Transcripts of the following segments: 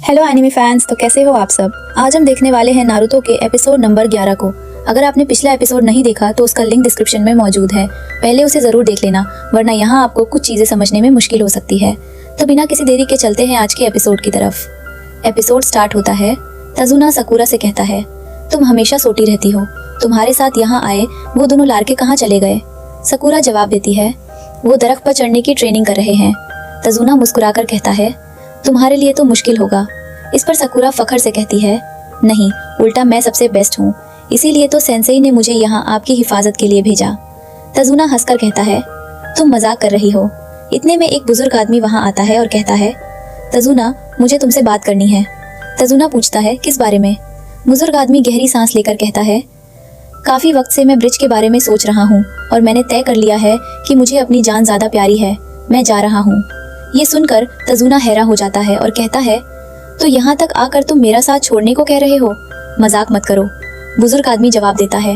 Hello anime fans, तो कैसे हो आप सब। आज हम देखने वाले हैं नारुतो के एपिसोड नंबर 11 को। अगर आपने पिछला एपिसोड नहीं देखा तो उसका लिंक डिस्क्रिप्शन में मौजूद है, पहले उसे जरूर देख लेना, वरना यहाँ आपको कुछ चीजें समझने में मुश्किल हो सकती है। तो बिना किसी देरी के चलते हैं आज के एपिसोड की तरफ। एपिसोड स्टार्ट होता है। तजुना सकुरा से कहता है, तुम हमेशा सोती रहती हो, तुम्हारे साथ यहाँ आए वो दोनों लाड़के कहाँ चले गए। सकुरा जवाब देती है, वो दरख्त पर चढ़ने की ट्रेनिंग कर रहे हैं। तजुना मुस्कुराकर कहता है, तुम्हारे लिए तो मुश्किल होगा। इस पर सकुरा फखर से कहती है, नहीं, उल्टा मैं सबसे बेस्ट हूँ, इसीलिए तो सेंसेई ने मुझे यहाँ आपकी हिफाजत के लिए भेजा। तजुना हंसकर कहता है, तुम मजाक कर रही हो। इतने में एक बुजुर्ग आदमी वहाँ आता है और कहता है, तजुना, मुझे तुमसे बात करनी है। तजुना पूछता है, किस बारे में। बुजुर्ग आदमी गहरी सांस लेकर कहता है, काफी वक्त से मैं ब्रिज के बारे में सोच रहा हूँ और मैंने तय कर लिया है कि मुझे अपनी जान ज्यादा प्यारी है, मैं जा रहा हूँ। ये सुनकर तजुना हैरान हो जाता है और कहता है, तो यहाँ तक आकर तुम मेरा साथ छोड़ने को कह रहे हो, मजाक मत करो। बुजुर्ग आदमी जवाब देता है,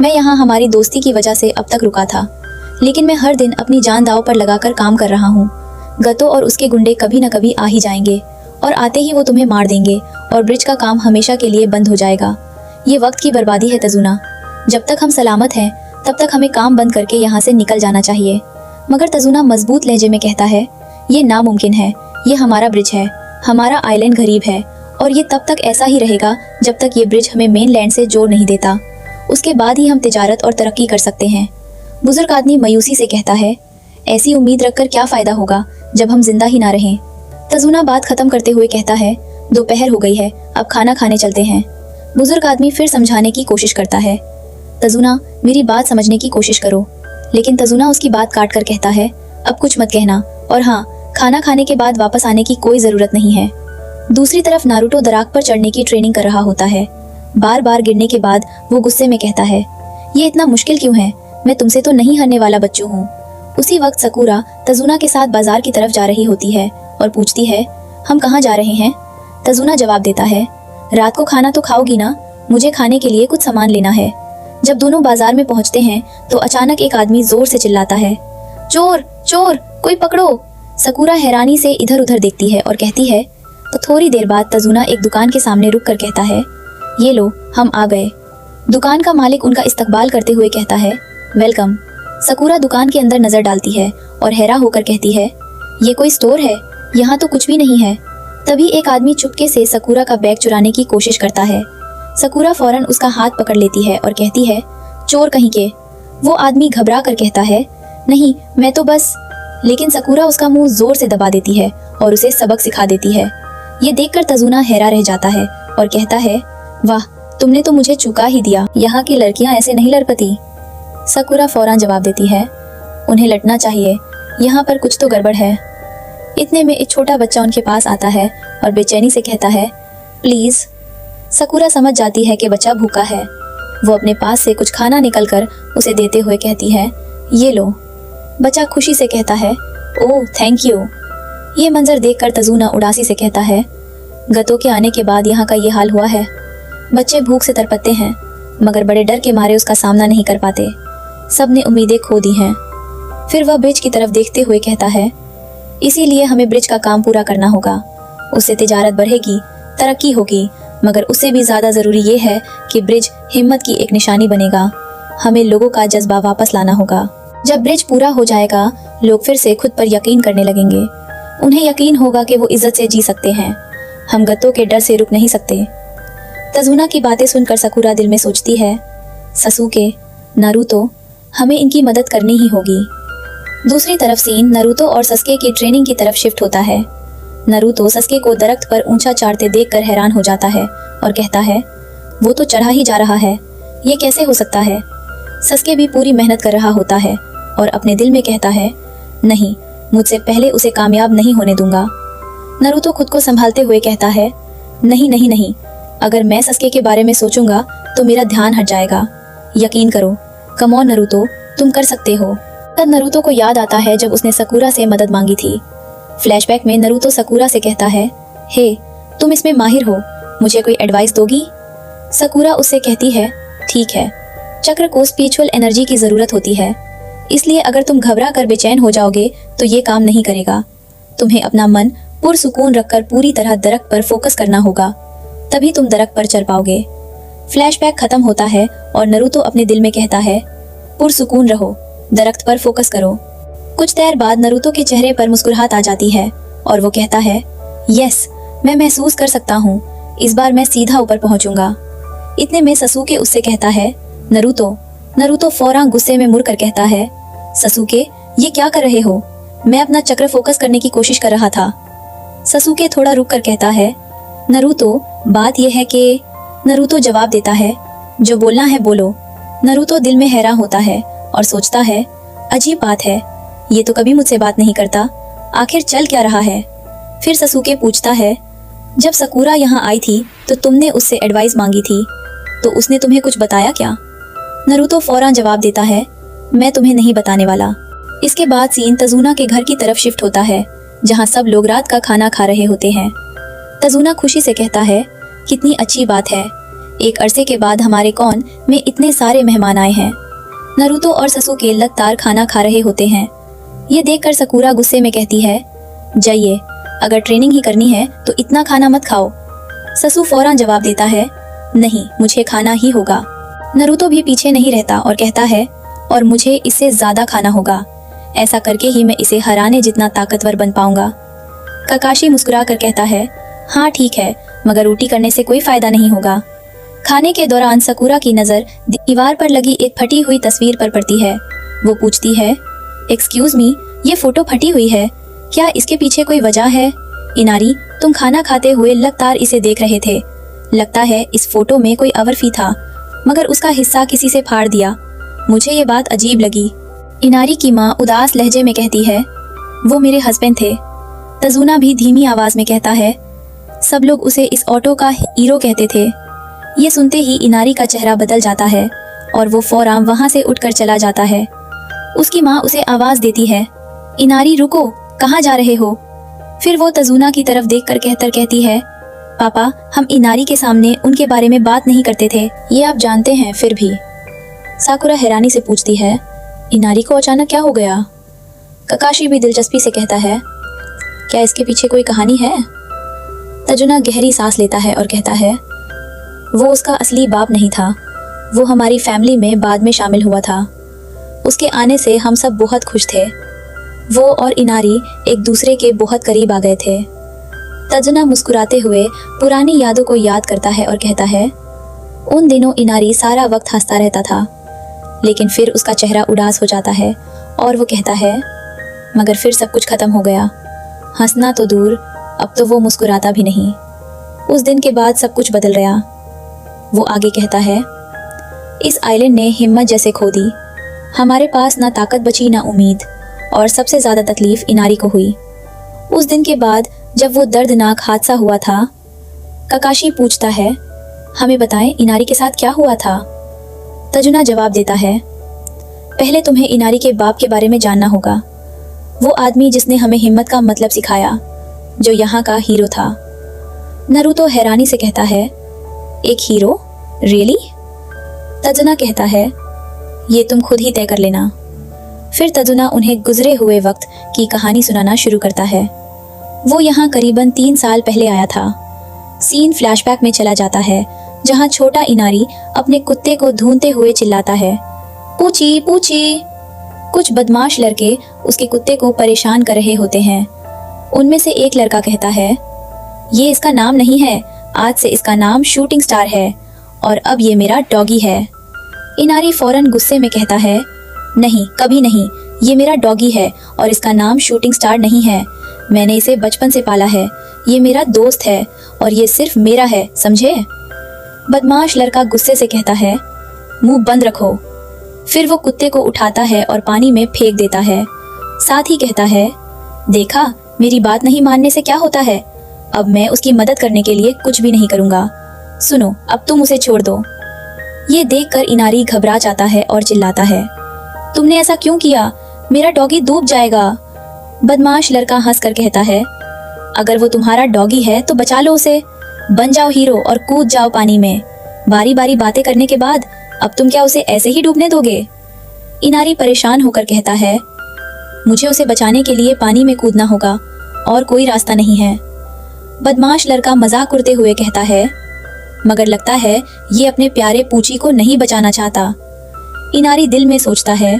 मैं यहाँ हमारी दोस्ती की वजह से अब तक रुका था, लेकिन मैं हर दिन अपनी जान दांव पर लगाकर काम कर रहा हूँ। गतो और उसके गुंडे कभी न कभी आ ही जाएंगे और आते ही वो तुम्हें मार देंगे और ब्रिज का काम हमेशा के लिए बंद हो जाएगा। ये वक्त की बर्बादी है तजुना, जब तक हम सलामत हैं तब तक हमें काम बंद करके यहाँ से निकल जाना चाहिए। मगर तजुना मजबूत लहजे में कहता है, ये नामुमकिन है, ये हमारा ब्रिज है, हमारा आइलैंड गरीब है और ये तब तक ऐसा ही रहेगा जब तक ये ब्रिज हमें मेन लैंड से जोड़ नहीं देता। उसके बाद ही हम तिजारत और तरक्की कर सकते हैं। बुजुर्ग आदमी मायूसी से कहता है, ऐसी उम्मीद रखकर क्या फायदा होगा जब हम जिंदा ही ना रहें। तजुना बात खत्म करते हुए कहता है, दोपहर हो गई है, अब खाना खाने चलते हैं। बुजुर्ग आदमी फिर समझाने की कोशिश करता है, तजुना, मेरी बात समझने की कोशिश करो। लेकिन तजुना उसकी बात काट कर कहता है, अब कुछ मत कहना, और हाँ, खाना खाने के बाद वापस आने की कोई जरूरत नहीं है। दूसरी तरफ नारुतो दराक पर चढ़ने की ट्रेनिंग कर रहा होता है। बार बार गिरने के बाद वो गुस्से में कहता है, ये इतना मुश्किल क्यों है, मैं तुमसे तो नहीं हारने वाला बच्चू हूँ। उसी वक्त सकुरा तजुना के साथ बाजार की तरफ जा रही होती है और पूछती है, हम कहाँ जा रहे हैं। तजुना जवाब देता है, रात को खाना तो खाओगी ना, मुझे खाने के लिए कुछ सामान लेना है। जब दोनों बाजार में पहुंचते हैं तो अचानक एक आदमी जोर से चिल्लाता है, चोर चोर, कोई पकड़ो। सकुरा हैरानी से इधर उधर देखती है और कहती है। तो थोड़ी देर बाद तजुना एक दुकान के सामने रुक कर कहता है, ये लो, हम आ गए। दुकान का मालिक उनका इस्तकबाल करते हुए कहता है, वेलकम। सकुरा दुकान के अंदर नजर डालती है और हैरान होकर कहती है, ये कोई स्टोर है, यहाँ तो कुछ भी नहीं है। तभी एक आदमी चुपके से सकुरा का बैग चुराने की कोशिश करता है। सकुरा फौरन उसका हाथ पकड़ लेती है और कहती है, चोर कहीं के। वो आदमी घबरा कर कहता है, नहीं, मैं तो बस। लेकिन सकुरा उसका मुंह जोर से दबा देती है और उसे सबक सिखा देती है। ये देखकर तजुना हैरान रह जाता है और कहता है, वाह, तुमने तो मुझे चुका ही दिया, यहाँ की लड़कियां ऐसे नहीं लड़पती। सकुरा फौरन जवाब देती है, उन्हें लटना चाहिए, यहाँ पर कुछ तो गड़बड़ है। इतने में एक छोटा बच्चा उनके पास आता है और बेचैनी से कहता है, प्लीज। सकुरा समझ जाती है कि बच्चा भूखा है। वो अपने पास से कुछ खाना निकलकर उसे देते हुए कहती है, ये लो। बच्चा खुशी से कहता है, ओह थैंक यू। ये मंजर देखकर तजुना उदासी से कहता है, गतो के आने के बाद यहाँ का ये हाल हुआ है। बच्चे भूख से तरपते हैं मगर बड़े डर के मारे उसका सामना नहीं कर पाते। सब ने उम्मीदें खो दी हैं। फिर वह ब्रिज की तरफ देखते हुए कहता है, इसीलिए हमें ब्रिज का काम पूरा करना होगा। उससे तिजारत बढ़ेगी, तरक्की होगी, मगर उससे भी ज्यादा जरूरी ये है कि ब्रिज हिम्मत की एक निशानी बनेगा। हमें लोगों का जज्बा वापस लाना होगा। जब ब्रिज पूरा हो जाएगा, लोग फिर से खुद पर यकीन करने लगेंगे। उन्हें यकीन होगा कि वो इज्जत से जी सकते हैं। हम गतो के डर से रुक नहीं सकते। तजुना की बातें सुनकर सकुरा दिल में सोचती है, ससुके, नारुतो, हमें इनकी मदद करनी ही होगी। दूसरी तरफ सीन नारुतो और सस्के की ट्रेनिंग की तरफ शिफ्ट होता है। नारुतो सस्के को दरख्त पर ऊंचा चढ़ते देखकर हैरान हो जाता है और कहता है, वो तो चढ़ा ही जा रहा है, ये कैसे हो सकता है। सस्के भी पूरी मेहनत कर रहा होता है और अपने दिल में कहता है, नहीं, मुझसे पहले उसे कामयाब नहीं होने दूंगा। नारुतो खुद को संभालते हुए कहता है, नहीं नहीं नहीं, अगर मैं सस्के के बारे में सोचूंगा तो मेरा ध्यान हट जाएगा। यकीन करो, कम ऑन नारुतो, तुम कर सकते हो। तब नारुतो को याद आता है जब उसने सकुरा से मदद मांगी थी। फ्लैशबैक में नारुतो सकुरा से कहता है, हे, तुम इसमें माहिर हो, मुझे कोई एडवाइस दोगी। सकुरा उससे कहती है, ठीक है, चक्र को स्पिरिचुअल एनर्जी की जरूरत होती है, इसलिए अगर तुम घबरा कर बेचैन हो जाओगे तो ये काम नहीं करेगा। तुम्हें अपना मन पुरसुकून रखकर पूरी तरह दरख्त पर फोकस करना होगा, तभी तुम दरख्त पर चढ़ पाओगे। फ्लैशबैक खत्म होता है और नरूतो अपने दिल में कहता है, पुरसुकून रहो, दरख्त पर फोकस करो। कुछ देर बाद नरूतो के चेहरे पर मुस्कुराहट आ जाती है और वो कहता है, यस, मैं महसूस कर सकता हूँ, इस बार मैं सीधा ऊपर पहुंचूंगा। इतने में ससूके उससे कहता है, नरूतो। नरूतो फौरन गुस्से में मुड़कर कहता है, ससूके, ये क्या कर रहे हो? मैं अपना चक्र फोकस करने की कोशिश कर रहा था। ससूके थोड़ा रुक कर कहता है, नरूतो, बात यह है कि। नरूतो जवाब देता है, जो बोलना है बोलो। नरूतो दिल में हैरान होता है और सोचता है, अजीब बात है, ये तो कभी मुझसे बात नहीं करता, आखिर चल क्या रहा है? फिर ससूके पूछता है, जब सकुरा यहाँ आई थी तो तुमने उससे एडवाइस मांगी थी, तो उसने तुम्हें कुछ बताया क्या? नरूतो फौरन जवाब देता है, मैं तुम्हें नहीं बताने वाला। इसके बाद सीन तजुना के घर की तरफ शिफ्ट होता है, जहाँ सब लोग रात का खाना खा रहे होते हैं। तजुना खुशी से कहता है, कितनी अच्छी बात है, एक अरसे के बाद हमारे कौन में इतने सारे मेहमान आए हैं। नरूतो और ससूके लगातार खाना खा रहे होते हैं। ये देखकर सकुरा गुस्से में कहती है, जाइए, अगर ट्रेनिंग ही करनी है तो इतना खाना मत खाओ। ससु फौरन जवाब देता है, नहीं, मुझे खाना ही होगा। नरूतो भी पीछे नहीं रहता और कहता है, और मुझे इससे ज्यादा खाना होगा, ऐसा करके ही मैं इसे हराने जितना ताकतवर बन पाऊंगा। ककाशी मुस्कुरा कर कहता है, हाँ ठीक है, मगर रोटी करने से कोई फायदा नहीं होगा। खाने के दौरान सकुरा की नजर दीवार पर लगी एक फटी हुई तस्वीर पर पड़ती है। वो पूछती है, एक्सक्यूज मी, ये फोटो फटी हुई है, क्या इसके पीछे कोई वजह है? इनारी, तुम खाना खाते हुए लगातार इसे देख रहे थे, लगता है इस फोटो में कोई अवरफी था, मगर उसका हिस्सा किसी से फाड़ दिया। मुझे ये बात अजीब लगी। इनारी की माँ उदास लहजे में कहती है, वो मेरे हस्बैंड थे। तजुना भी धीमी आवाज में कहता है, सब लोग उसे इस ऑटो का हीरो कहते थे। ये सुनते ही इनारी का चेहरा बदल जाता है और वो फौरन वहां से उठकर चला जाता है। उसकी माँ उसे आवाज देती है, इनारी रुको, कहाँ जा रहे हो? फिर वो तजुना की तरफ देखकर कहती है, पापा, हम इनारी के सामने उनके बारे में बात नहीं करते थे, ये आप जानते हैं फिर भी। साकुरा हैरानी से पूछती है, इनारी को अचानक क्या हो गया? ककाशी भी दिलचस्पी से कहता है, क्या इसके पीछे कोई कहानी है? तजुना गहरी सांस लेता है और कहता है, वो उसका असली बाप नहीं था, वो हमारी फैमिली में बाद में शामिल हुआ था। उसके आने से हम सब बहुत खुश थे। वो और इनारी एक दूसरे के बहुत करीब आ गए थे। तजुना मुस्कुराते हुए पुरानी यादों को याद करता है और कहता है, उन दिनों इनारी सारा वक्त हंसता रहता था, लेकिन फिर उसका चेहरा उदास हो जाता है और वो कहता है, मगर फिर सब कुछ खत्म हो गया। हंसना तो दूर, अब तो वो मुस्कुराता भी नहीं। उस दिन के बाद सब कुछ बदल गया। वो आगे कहता है, इस आइलैंड ने हिम्मत जैसे खो दी, हमारे पास ना ताकत बची ना उम्मीद, और सबसे ज्यादा तकलीफ इनारी को हुई। उस दिन के बाद जब वो दर्दनाक हादसा हुआ था। ककाशी पूछता है, हमें बताएं इनारी के साथ क्या हुआ था? तजुना जवाब देता है, पहले तुम्हें इनारी के बाप के बारे में जानना होगा, वो आदमी जिसने हमें हिम्मत का मतलब सिखाया, जो यहाँ का हीरो था। नरूतो हैरानी से कहता है, एक हीरो? रियली? तजुना कहता है, ये तुम खुद ही तय कर लेना। फिर तजुना उन्हें गुजरे हुए वक्त की कहानी सुनाना शुरू करता है। वो यहाँ करीबन 3 साल पहले आया था। सीन फ्लैशबैक में चला जाता है, जहाँ छोटा इनारी अपने कुत्ते को ढूंढते हुए चिल्लाता है, पूछी पूछी। कुछ बदमाश लड़के उसके कुत्ते को परेशान कर रहे होते हैं। उनमें से एक लड़का कहता है, ये इसका नाम नहीं है, आज से इसका नाम शूटिंग स्टार है, और अब ये मेरा डॉगी है। इनारी फौरन गुस्से में कहता है, नहीं, कभी नहीं, ये मेरा डॉगी है और इसका नाम शूटिंग स्टार नहीं है। मैंने इसे बचपन से पाला है, ये मेरा दोस्त है और ये सिर्फ मेरा है, समझे? बदमाश लड़का गुस्से से कहता है, मुंह बंद रखो। फिर वो कुत्ते को उठाता है और पानी में फेंक देता है। साथ ही कहता है, देखा, मेरी बात नहीं मानने से क्या होता है, अब मैं उसकी मदद करने के लिए कुछ भी नहीं करूंगा। सुनो, अब तुम उसे छोड़ दो। ये देखकर इनारी घबरा जाता है और चिल्लाता है, तुमने ऐसा क्यों किया? मेरा डॉगी डूब जाएगा। बदमाश लड़का हंसकर कहता है, अगर वो तुम्हारा डॉगी है तो बचा लो उसे, बन जाओ हीरो और कूद जाओ पानी में। बारी बारी बातें करने के बाद अब तुम क्या उसे ऐसे ही डूबने दोगे? इनारी परेशान होकर कहता है, मुझे उसे बचाने के लिए पानी में कूदना होगा और कोई रास्ता नहीं है। बदमाश लड़का मजाक उड़ते हुए कहता है, मगर लगता है ये अपने प्यारे पूची को नहीं बचाना चाहता। इनारी दिल में सोचता है,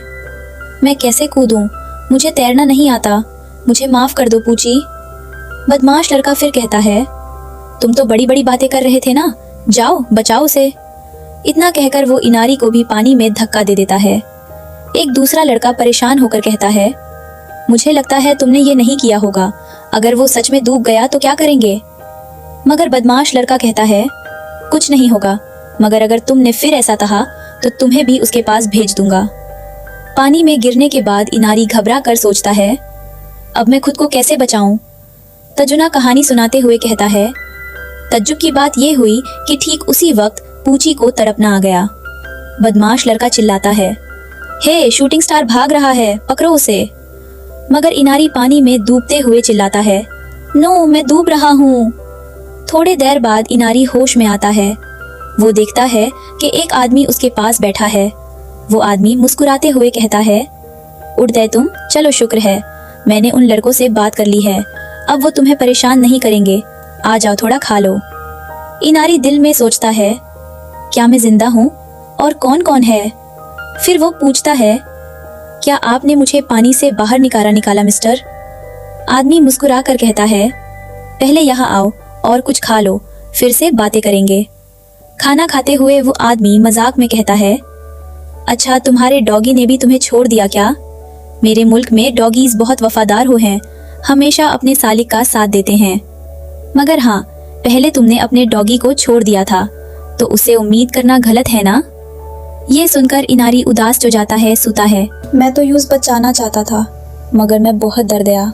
मैं कैसे कूदूं? मुझे तैरना नहीं आता, मुझे माफ कर दो पूची। बदमाश लड़का फिर कहता है, तुम तो बड़ी बड़ी बातें कर रहे थे ना, जाओ बचाओ उसे। इतना कहकर वो इनारी को भी पानी में धक्का दे देता है। एक दूसरा लड़का परेशान होकर कहता है, मुझे लगता है तुमने ये नहीं किया होगा, अगर वो सच में डूब गया तो क्या करेंगे? मगर बदमाश लड़का कहता है, कुछ नहीं होगा, मगर अगर तुमने फिर ऐसा कहा तो तुम्हें भी उसके पास भेज दूंगा। पानी में गिरने के बाद इनारी घबरा कर सोचता है, अब मैं खुद को कैसे बचाऊं? तजुना कहानी सुनाते हुए कहता है, तज्जुब की बात यह हुई कि ठीक उसी वक्त पूची को तड़पना आ गया। बदमाश लड़का चिल्लाता है, हे शूटिंग स्टार भाग रहा है, पकड़ो उसे। मगर इनारी पानी में डूबते हुए चिल्लाता है, नो मैं डूब रहा हूँ। थोड़ी देर बाद इनारी होश में आता है। वो देखता है कि एक आदमी उसके पास बैठा है। वो आदमी मुस्कुराते हुए कहता है, उठ गए तुम, चलो शुक्र है, मैंने उन लड़कों से बात कर ली है, अब वो तुम्हें परेशान नहीं करेंगे, आ जाओ थोड़ा खा लो। इनारी दिल में सोचता है, क्या मैं जिंदा हूँ और कौन कौन है? फिर वो पूछता है, क्या आपने मुझे पानी से बाहर निकाला मिस्टर? आदमी मुस्कुरा कर कहता है, पहले यहाँ आओ और कुछ खा लो, फिर से बातें करेंगे। खाना खाते हुए वो आदमी मजाक में कहता है, अच्छा तुम्हारे डॉगी ने भी तुम्हें छोड़ दिया क्या? मेरे मुल्क में डॉगीज बहुत वफादार हो हैं, हमेशा अपने सालिक का साथ देते हैं। मगर हाँ, पहले तुमने अपने डॉगी को छोड़ दिया था, तो उसे उम्मीद करना गलत है ना? ये सुनकर इनारी उदास हो जाता है, सुता है। मैं तो यूज बचाना चाहता था, मगर मैं बहुत डर गया।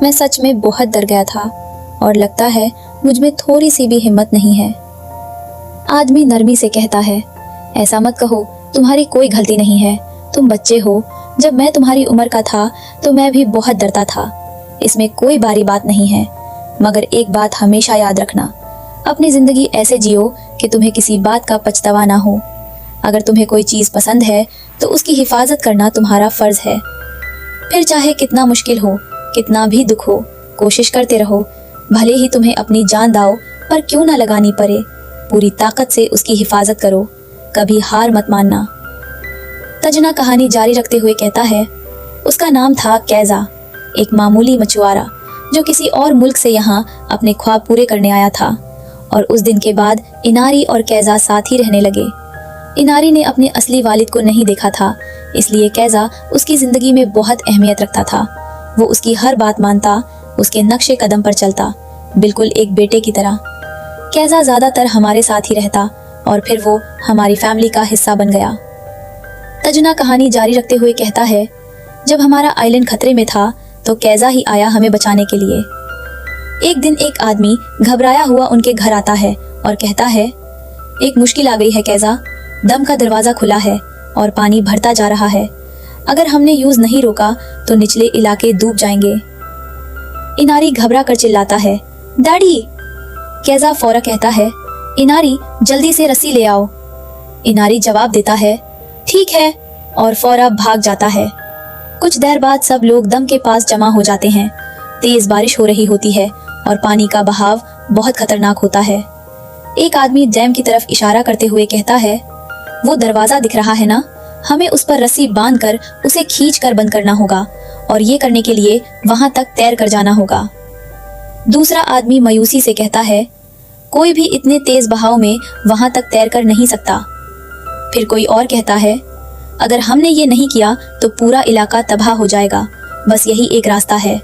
मैं सच में बहुत डर गया था और लगता है मुझ में थोड़ी सी भी हिम्मत नहीं है। आदमी नरमी से कहता है, ऐसा मत कहो, तुम्हारी कोई गलती नहीं है, तुम बच्चे हो। जब मैं तुम्हारी उम्र का था तो मैं भी बहुत डरता था, इसमें कोई बारी बात नहीं है। मगर एक बात हमेशा याद रखना, अपनी जिंदगी ऐसे जियो कि तुम्हें किसी बात का पछतावा ना हो। अगर तुम्हें कोई चीज पसंद है तो उसकी हिफाजत करना तुम्हारा फर्ज है। फिर चाहे कितना मुश्किल हो, कितना भी दुख हो, कोशिश करते रहो। भले ही तुम्हें अपनी जान दाव पर क्यों ना लगानी पड़े, पूरी ताकत से उसकी हिफाजत करो, कभी हार मत मानना। तजना कहानी जारी रखते हुए कहता है, उसका नाम था कैजा, एक मामूली मछुआरा जो किसी और मुल्क से यहाँ अपने ख्वाब पूरे करने आया था। और उस दिन के बाद इनारी और कैजा साथ ही रहने लगे। इनारी ने अपने असली वालिद को नहीं देखा था, इसलिए कैजा उसकी जिंदगी में बहुत अहमियत रखता था। वो उसकी हर बात मानता, उसके नक्शे कदम पर चलता, बिल्कुल एक बेटे की तरह। कैजा ज्यादातर हमारे साथ ही रहता और फिर वो हमारी फैमिली का हिस्सा बन गया। तजना कहानी जारी रखते हुए कहता है, जब हमारा आइलैंड खतरे में था तो कैजा ही आया हमें बचाने के लिए। एक दिन एक आदमी घबराया हुआ उनके घर आता है और कहता है, एक मुश्किल आ गई है कैजा, दम का दरवाजा खुला है और पानी भरता जा रहा है। अगर हमने यूज नहीं रोका तो निचले इलाके डूब जाएंगे। इनारी घबरा कर चिल्लाता है, डैडी। कैजा फौरा कहता है, इनारी जल्दी से रस्सी ले आओ। इनारी जवाब देता है, ठीक है, और फौरा भाग जाता है। कुछ देर बाद सब लोग दम के पास जमा हो जाते हैं। तेज बारिश हो रही होती है और पानी का बहाव बहुत खतरनाक होता है। एक आदमी डैम की तरफ इशारा करते हुए कहता है, वो दरवाजा दिख रहा है ना, हमें उस पर रस्सी बांधकर उसे खींच कर बंद करना होगा और ये करने के लिए वहां तक तैर कर जाना होगा। दूसरा आदमी मायूसी से कहता है, कोई भी इतने तेज बहाव में वहां तक तैर कर नहीं सकता। फिर कोई और कहता है, अगर हमने ये नहीं किया तो पूरा इलाका तबाह हो जाएगा, बस यही एक रास्ता है।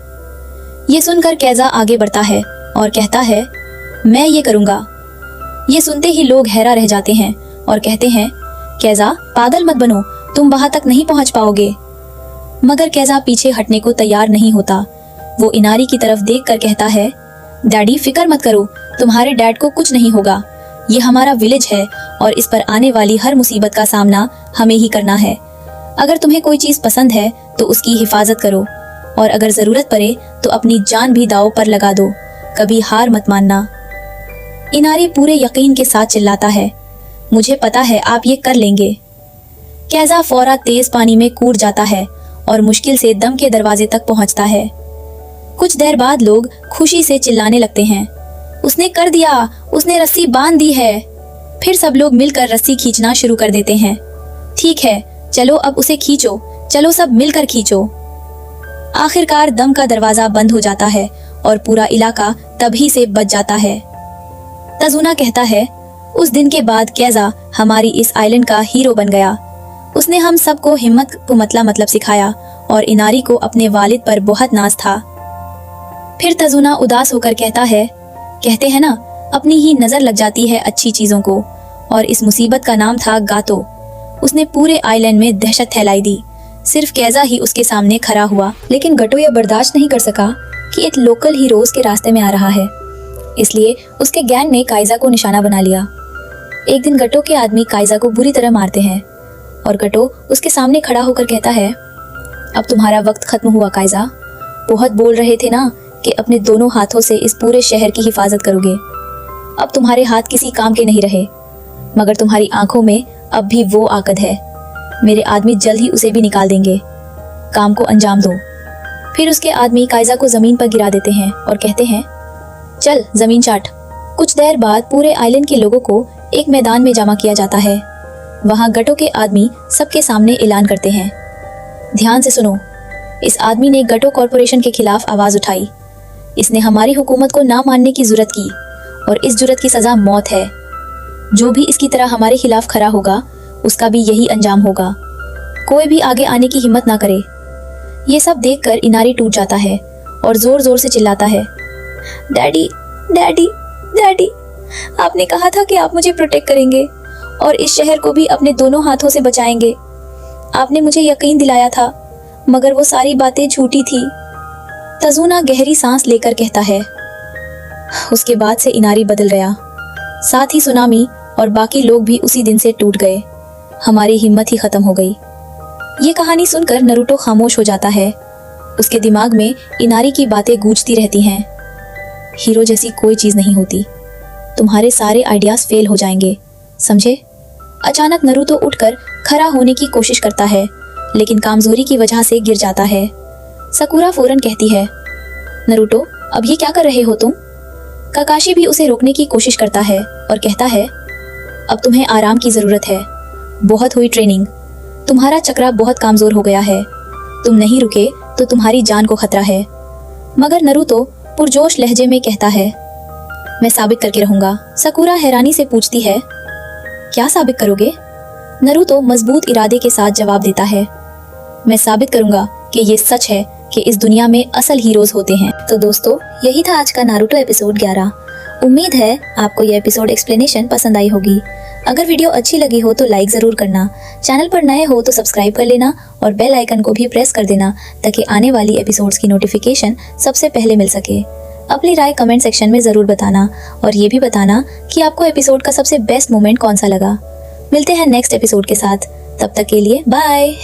ये सुनकर कैजा आगे बढ़ता है और कहता है, मैं ये करूंगा। ये सुनते ही लोग हैरान रह जाते हैं और कहते हैं, कैजा पागल मत बनो, तुम वहां तक नहीं पहुंच पाओगे। मगर कैजा पीछे हटने को तैयार नहीं होता। वो इनारी की तरफ देखकर कहता है, डैडी फिक्र मत करो, तुम्हारे डैड को कुछ नहीं होगा। ये हमारा विलेज है और इस पर आने वाली हर मुसीबत का सामना हमें ही करना है। अगर तुम्हें कोई चीज पसंद है तो उसकी हिफाजत करो और अगर जरूरत पड़े तो अपनी जान भी दांव पर लगा दो, कभी हार मत मानना। इनारी पूरे यकीन के साथ चिल्लाता है, मुझे पता है आप ये कर लेंगे। कैजा फौरा तेज पानी में कूद जाता है और मुश्किल से दम के दरवाजे तक पहुंचता है। कुछ देर बाद लोग खुशी से चिल्लाने लगते हैं, उसने कर दिया, उसने रस्सी बांध दी है। फिर सब लोग मिलकर रस्सी खींचना शुरू कर देते हैं। ठीक है, चलो अब उसे खींचो, चलो सब मिलकर खींचो। आखिरकार दम का दरवाजा बंद हो जाता है और पूरा इलाका तभी से बच जाता है। तजुना कहता है, उस दिन के बाद कैजा हमारी इस आइलैंड का हीरो बन गया। उसने हम सबको हिम्मत को मतलब सिखाया और इनारी को अपने वालिद पर बहुत नाज था। फिर तजुना उदास होकर कहता है, कहते हैं ना, अपनी ही नजर लग जाती है अच्छी चीजों को, और इस मुसीबत का नाम था गातो। उसने पूरे आइलैंड में दहशत फैलाई दी। सिर्फ कैजा ही उसके सामने खड़ा हुआ, लेकिन गटो यह बर्दाश्त नहीं कर सका कि एक लोकल हीरोज के रास्ते में आ रहा है। इसलिए उसके गैंग ने काइजा को निशाना बना लिया। एक दिन गटो के आदमी काइजा को बुरी तरह मारते हैं और गटो उसके सामने खड़ा होकर कहता है, अब तुम्हारा वक्त खत्म हुआ काइजा। बहुत बोल रहे थे ना कि अपने दोनों हाथों से इस पूरे शहर की हिफाजत करोगे। अब तुम्हारे हाथ किसी काम के नहीं रहे, मगर तुम्हारी आंखों में अब भी वो आकद है। मेरे आदमी जल्द ही उसे भी निकाल देंगे। काम को अंजाम दो। फिर उसके आदमी काइजा को जमीन पर गिरा देते हैं और कहते हैं, चल जमीन चाट। कुछ देर बाद पूरे आइलैंड के लोगों को एक मैदान में जमा किया जाता है। वहां गटो के आदमी सबके सामने ऐलान करते हैं, ध्यान से सुनो। इस आदमी ने गटो कॉरपोरेशन के खिलाफ आवाज उठाई। इसने हमारी हुकूमत को ना मानने की जुर्रत की और इस जुर्रत की सजा मौत है। जो भी इसकी तरह हमारे खिलाफ खड़ा होगा उसका भी यही अंजाम होगा। कोई भी आगे आने की हिम्मत ना करे। ये सब देखकर इनारी टूट जाता है और जोर जोर से चिल्लाता है, डैडी डैडी डैडी, आपने कहा था कि आप मुझे प्रोटेक्ट करेंगे और इस शहर को भी अपने दोनों हाथों से बचाएंगे। आपने मुझे यकीन दिलाया था, मगर वो सारी बातें झूठी थी। तजुना गहरी सांस लेकर कहता है। उसके बाद से इनारी बदल गया, साथ ही सुनामी और बाकी लोग भी उसी दिन से टूट गए। हमारी हिम्मत ही खत्म हो गई। ये कहानी सुनकर नरूटो खामोश हो जाता है। उसके दिमाग में इनारी की बातें गूंजती रहती हैं। हीरो जैसी कोई चीज नहीं होती, तुम्हारे सारे आइडियाज फेल हो जाएंगे, समझे? अचानक नरूटो उठकर खड़ा होने की कोशिश करता है, लेकिन कमजोरी की वजह से गिर जाता है। सकुरा फौरन कहती है, नरूटो अब ये क्या कर रहे हो तुम? काकाशी भी उसे रोकने की कोशिश करता है और कहता है, अब तुम्हें आराम की जरूरत है। बहुत हुई ट्रेनिंग, तुम्हारा चक्रा बहुत कमजोर हो गया है। तुम नहीं रुके तो तुम्हारी जान को खतरा है। मगर नरूटो पुरजोश लहजे में कहता है, मैं साबित करके रहूंगा। सकुरा हैरानी से पूछती है, क्या साबित करोगे? नरूटो मजबूत इरादे के साथ जवाब देता है, मैं साबित करूंगा कि ये सच है कि इस दुनिया में असल हीरोज होते हैं। तो दोस्तों, यही था आज का नारुतो एपिसोड 11। उम्मीद है आपको यह एपिसोड एक्सप्लेनेशन पसंद आई होगी। अगर वीडियो अच्छी लगी हो तो लाइक जरूर करना, चैनल पर नए हो तो सब्सक्राइब कर लेना और बेल आइकन को भी प्रेस कर देना ताकि आने वाली एपिसोड्स की नोटिफिकेशन सबसे पहले मिल सके। अपनी राय कमेंट सेक्शन में जरूर बताना और ये भी बताना कि आपको एपिसोड का सबसे बेस्ट मोमेंट कौन सा लगा। मिलते हैं नेक्स्ट एपिसोड के साथ, तब तक के लिए बाय।